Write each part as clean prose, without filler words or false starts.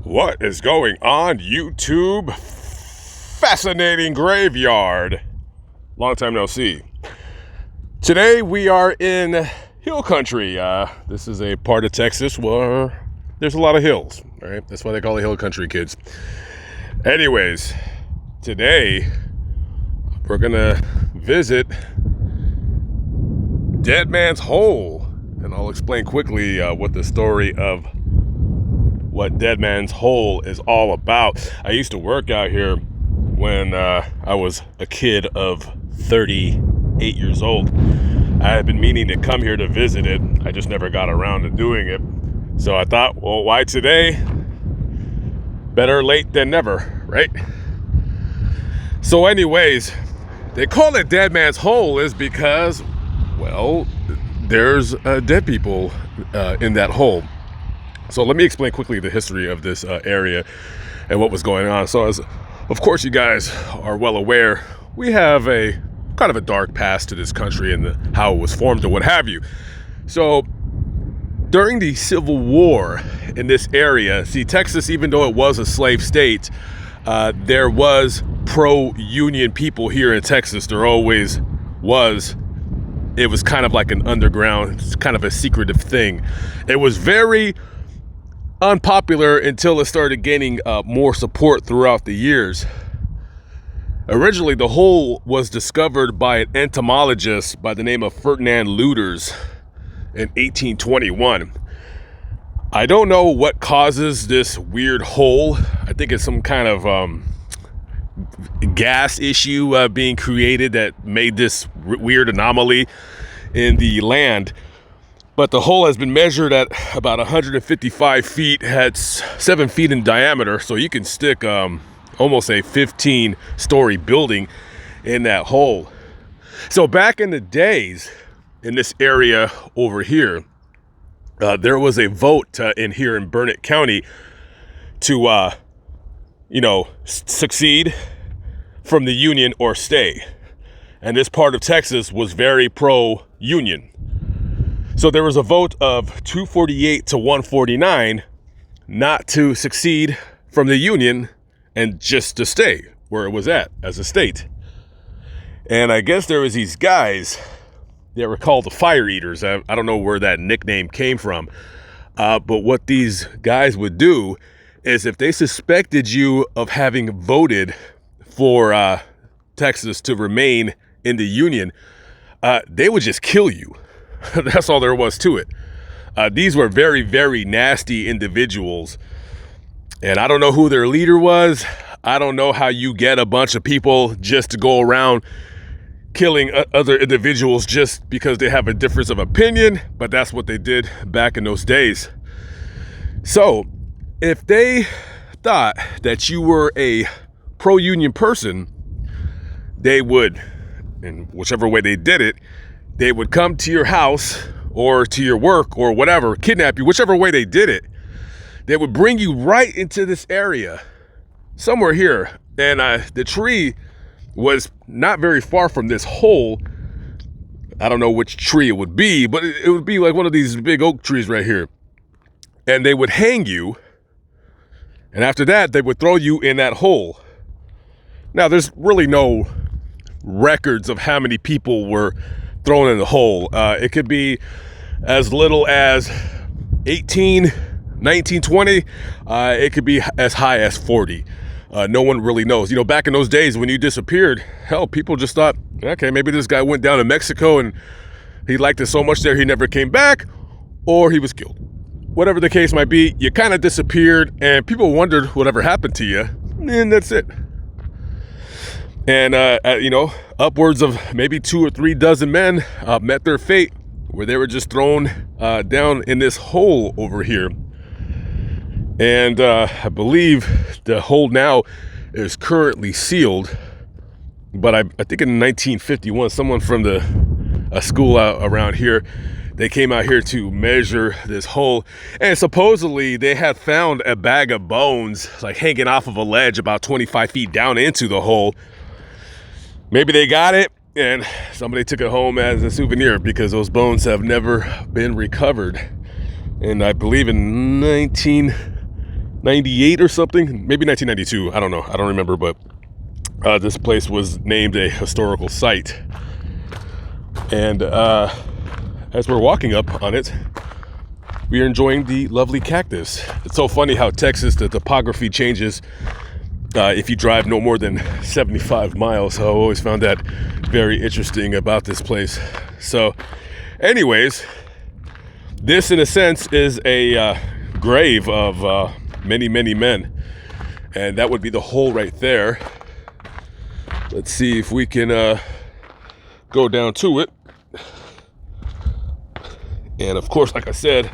What is going on, YouTube? Fascinating graveyard. Long time no see. Today we are in hill country. This is a part of Texas where there's a lot of hills. All right, that's why they call it hill country, kids. Anyways, today we're gonna visit Dead Man's Hole, and I'll explain quickly what the story of what Dead Man's Hole is all about. I used to work out here when I was a kid of 38 years old. I had been meaning to come here to visit it. I just never got around to doing it. So I thought, well, why today? Better late than never, right? So anyways, they call it Dead Man's Hole is because, well, there's dead people in that hole. So let me explain quickly the history of this area and what was going on. So as of course you guys are well aware, we have a kind of a dark past to this country and how it was formed and what have you. So during the Civil War in this area, see, Texas, even though it was a slave state, there was pro-union people here in Texas. There always was. It was kind of like an underground, kind of a secretive thing. It was very unpopular until it started gaining more support throughout the years. Originally, the hole was discovered by an entomologist by the name of Ferdinand Luters in 1821. I don't know what causes this weird hole. I think it's some kind of gas issue being created that made this weird anomaly in the land. But the hole has been measured at about 155 feet, had 7 feet in diameter, so you can stick almost a 15-story building in that hole. So back in the days, in this area over here, there was a vote in here in Burnett County to, succeed from the Union or stay. And this part of Texas was very pro-Union. So there was a vote of 248 to 149 not to succeed from the Union and just to stay where it was at as a state. And I guess there was these guys that were called the Fire Eaters. I don't know where that nickname came from. But what these guys would do is if they suspected you of having voted for Texas to remain in the Union, they would just kill you. That's all there was to it. These were very, very nasty individuals. And I don't know who their leader was. I don't know how you get a bunch of people just to go around killing other individuals just because they have a difference of opinion. But that's what they did back in those days. So if they thought that you were a pro-union person, they would, in whichever way they did it, they would come to your house or to your work or whatever, kidnap you, whichever way they did it. They would bring you right into this area, somewhere here. And the tree was not very far from this hole. I don't know which tree it would be, but it would be like one of these big oak trees right here. And they would hang you. And after that, they would throw you in that hole. Now, there's really no records of how many people were thrown in the hole. It could be as little as 18, 19, 20. It could be as high as 40. No one really knows. You know, back in those days when you disappeared, hell, people just thought, okay, maybe this guy went down to Mexico and he liked it so much there he never came back, or he was killed. Whatever the case might be, you kind of disappeared and people wondered whatever happened to you, and that's it. And, upwards of maybe 2 or 3 dozen men met their fate where they were just thrown down in this hole over here. And I believe the hole now is currently sealed. But I think in 1951, someone from a school out around here, they came out here to measure this hole. And supposedly they had found a bag of bones like hanging off of a ledge about 25 feet down into the hole. Maybe they got it and somebody took it home as a souvenir because those bones have never been recovered. And I believe in 98 or something, maybe 1992. I don't know. I don't remember, but this place was named a historical site. And as we're walking up on it, we are enjoying the lovely cactus. It's so funny how Texas, the topography changes if you drive no more than 75 miles. I always found that very interesting about this place. So anyways, this in a sense is a grave of many men, and that would be the hole right there. Let's see if we can go down to it. And of course, like I said,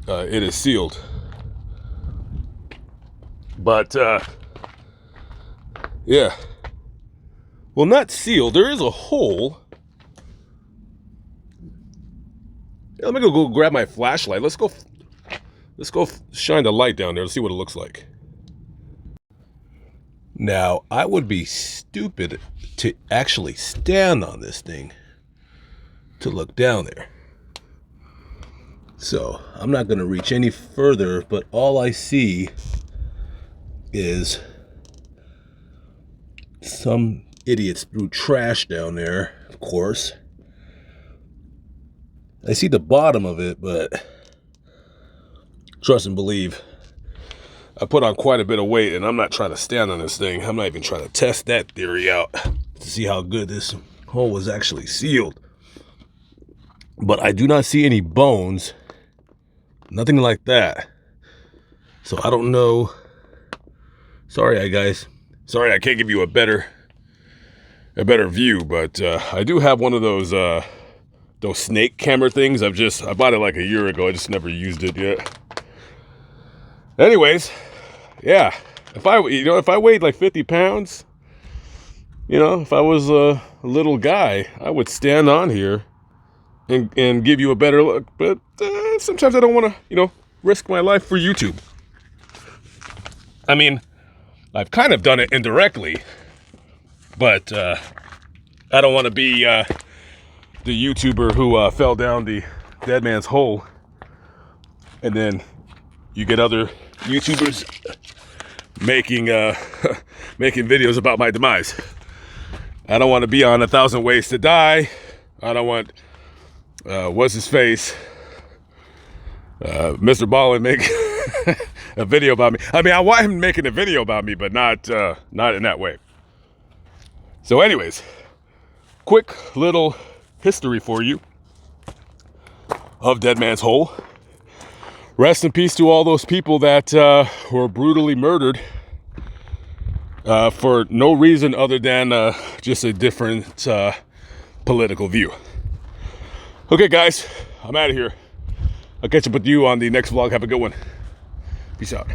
it is sealed. But yeah, well, not sealed. There is a hole. Yeah, let me go grab my flashlight. Let's go shine the light down there. Let's see what it looks like. Now, I would be stupid to actually stand on this thing to look down there. So I'm not going to reach any further, but all I see is some idiots threw trash down there, of course. I see the bottom of it, but trust and believe, I put on quite a bit of weight, and I'm not trying to stand on this thing. I'm not even trying to test that theory out to see how good this hole was actually sealed. But I do not see any bones. Nothing like that. So I don't know. Sorry, guys. Sorry, I can't give you a better view, but I do have one of those snake camera things. I bought it like a year ago. I just never used it yet. Anyways, yeah. If I weighed like 50 pounds, if I was a little guy, I would stand on here and give you a better look. But sometimes I don't want to, risk my life for YouTube. I mean, I've kind of done it indirectly, but I don't want to be the YouTuber who fell down the dead man's hole, and then you get other YouTubers making making videos about my demise. I don't want to be on 1,000 Ways to Die. I don't want what's his face, Mr. Ballin make a video about me. I mean, I want him making a video about me, but not in that way. So anyways, quick little history for you of Dead Man's Hole. Rest in peace to all those people that were brutally murdered for no reason other than just a different political view. Okay, guys, I'm out of here. I'll catch up with you on the next vlog. Have a good one. Peace out.